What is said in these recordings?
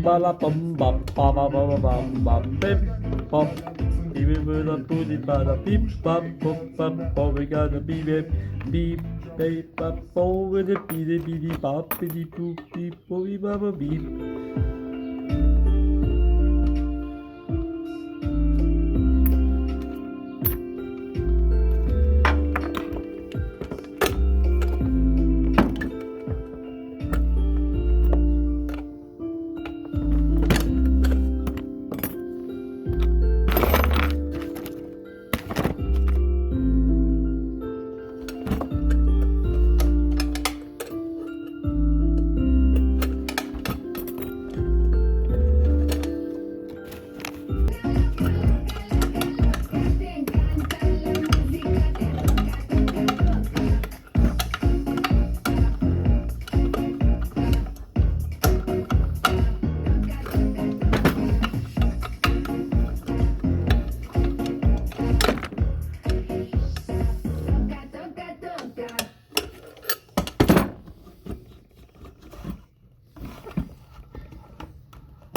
ba la bum bum ba ba ba ba bum bum bip bop. Even with a booty ba da beep bop bop bop bop. We gotta beep beep beep beep bop bop with a beady beady bop beady boop beep boopy bop beep.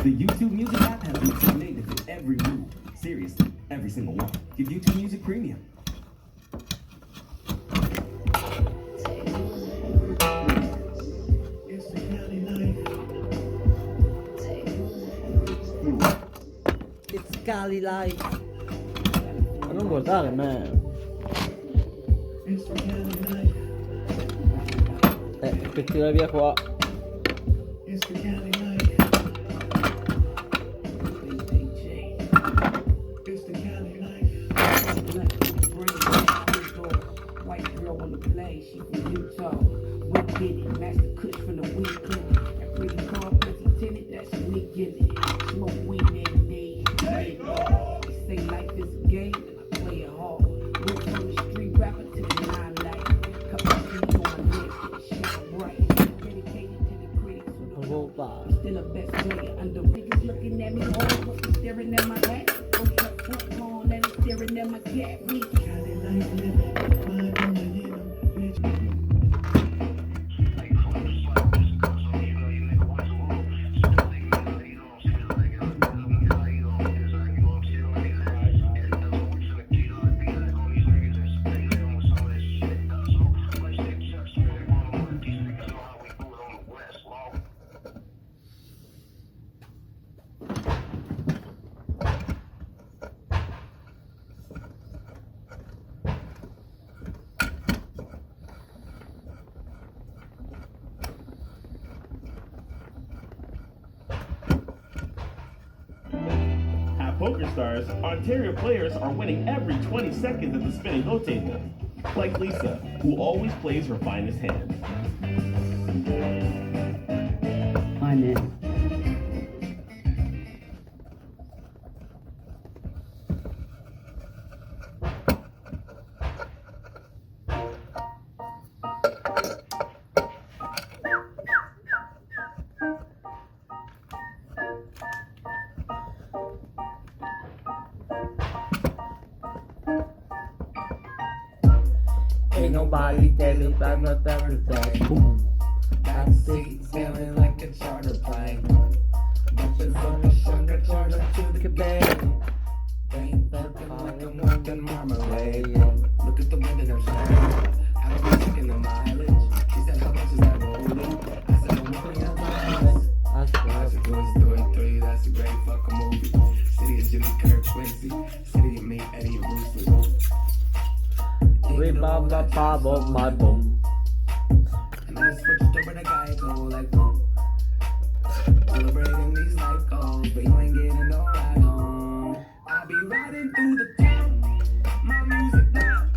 The YouTube Music app has beats made to fit every mood. Seriously, every single one. Give YouTube Music Premium. It's Cali Life. Ma non guardare me. Per tirare via qua. She from Utah. We get it. Master Kush from the weekend. That pretty car presented, that's me getting it. Smoke weed every day. They say life is a game, and I play it hard. Went from the street rapper to the nine life. Couple of streets on my neck, shine bright. Dedicated to the critics who don't know. I'm still a best player. Under niggas looking at me hard, but they staring at my hat. Don't cut foot on, and they staring at my cat. We got it like living. Poker Stars, Ontario players are winning every 20 seconds at the spinning go table. Like Lisa, who always plays her finest hand. I'm in. Ain't nobody telling about not everything. Boom. Backseat sailing like a charter plane. Bitches on the sugar charger to the Quebec. Ain't fucking like I'm working marmalade. Look at the wind in her shirt. I don't be checking the mileage. She said, how much is that rolling? I said, I'm working on miles. I said, boys doing three, that's a great fucking movie. City of Jimmy Kirk Swayze. City of me, Eddie Bruce Lee. We bum bum bum bum my boom. And I switched over to Geico like boom. Celebrating these life goals, but you ain't getting no ride home. I be riding through the town, my music loud.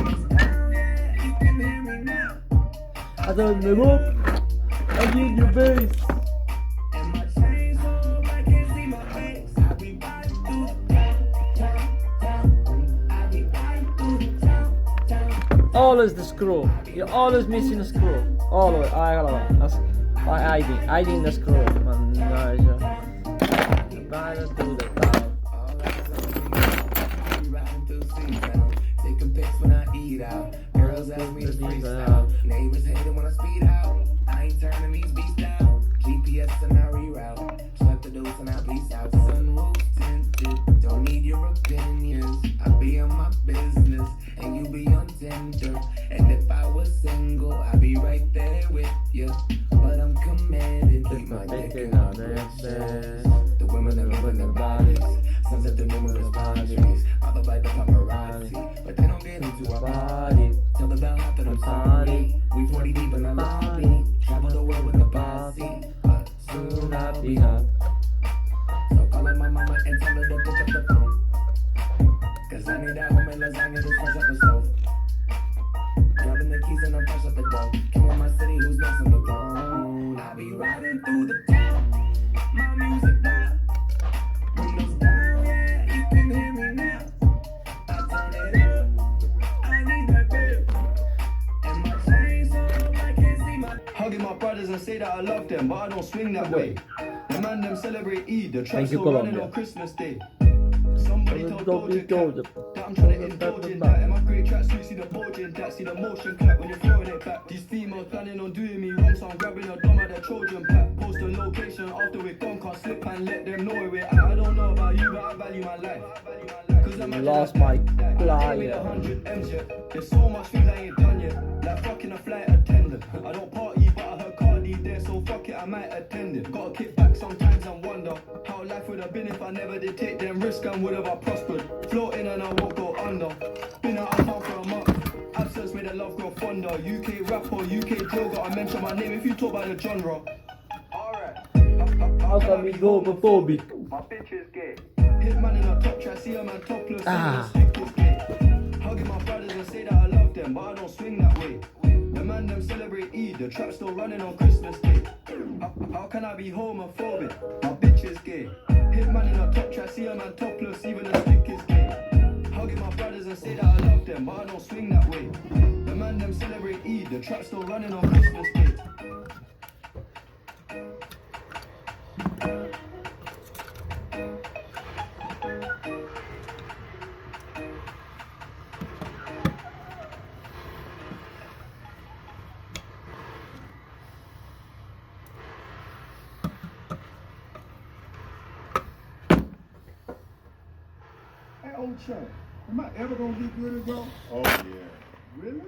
It's down, yeah, you can hear me now. I don't know up. I need your bass. And my chains on, I can't see my face. I be riding through the town. I be riding through the town. Always the screw. You're always missing a screw. Always. That's hiding the screw. Man, nice. Riding through the town. Taking pics when I eat out. Girls ask me to freestyle. Neighbors hate it when I speed out. I ain't turning these beats down. GPS and I reroute. business, and you be on Tinder. And if I was single, I'd be right there with you. But I'm committed, keep my dick in all directions. The women that live in their bodies, sons of the numerous bodies, followed by the paparazzi. But they don't get into our body, till the bell after the party. We 40 deep in the lobby, travel the world with the posse. But soon I'll be home. So call up my mama and tell her to pick up the phone. Cause I need that homemade lasagna that's fresh off the stove. Grabbing the keys and I'm fresh off the door. King of my city who's next on the throne. I'll be riding through the town, my music loud. Windows down, yeah, you can hear me now. I turn it up, I need that beer. And my chains so I can't see my. Hugging my brothers and say that I love them, but I don't swing that way. The man them celebrate Eid, the trap Thank you, still running Colombia. on Christmas Day. Somebody told Doja Cat that I'm trying to indulge in that. In my great tracks, you see the bulging that, see the motion clap when you're throwing it back. These females planning on doing me wrong, so I'm grabbing a dome at the Trojan pack. Post a location after we're gone, can't slip and let them know where we're at. I don't know about you, but I value my life. Cause I'm Lost my I made 100 M's yet. There's so much things I ain't done yet. Like fucking a flight attendant. I don't party, but I heard Cardi there, so fuck it, I might attend it. Gotta kick back sometimes and wonder how life would have been if I never did take them risks and would have I prospered. Floating and I won't go under. Been out of town for a month. Absence made the love grow fonder. UK rapper, UK droga. I mention my name if you talk about the genre. Alright. How can we go before we go? My bitch is gay. Hitman in a top try, see a man topless. Stick is gay. Hugging my brothers and say that I love them, but I don't swing that way. The man them celebrate Eid, the trap still running on Christmas Day. How can I be homophobic? My bitch is gay. Hitman in a top try, see a man topless, even a stick is gay. Hugging my brothers and say that I love them, but I don't swing that way. The man them celebrate Eid, the trap still running on Christmas Day. Hey, old chap, am I ever gonna get good again? Oh yeah. Really?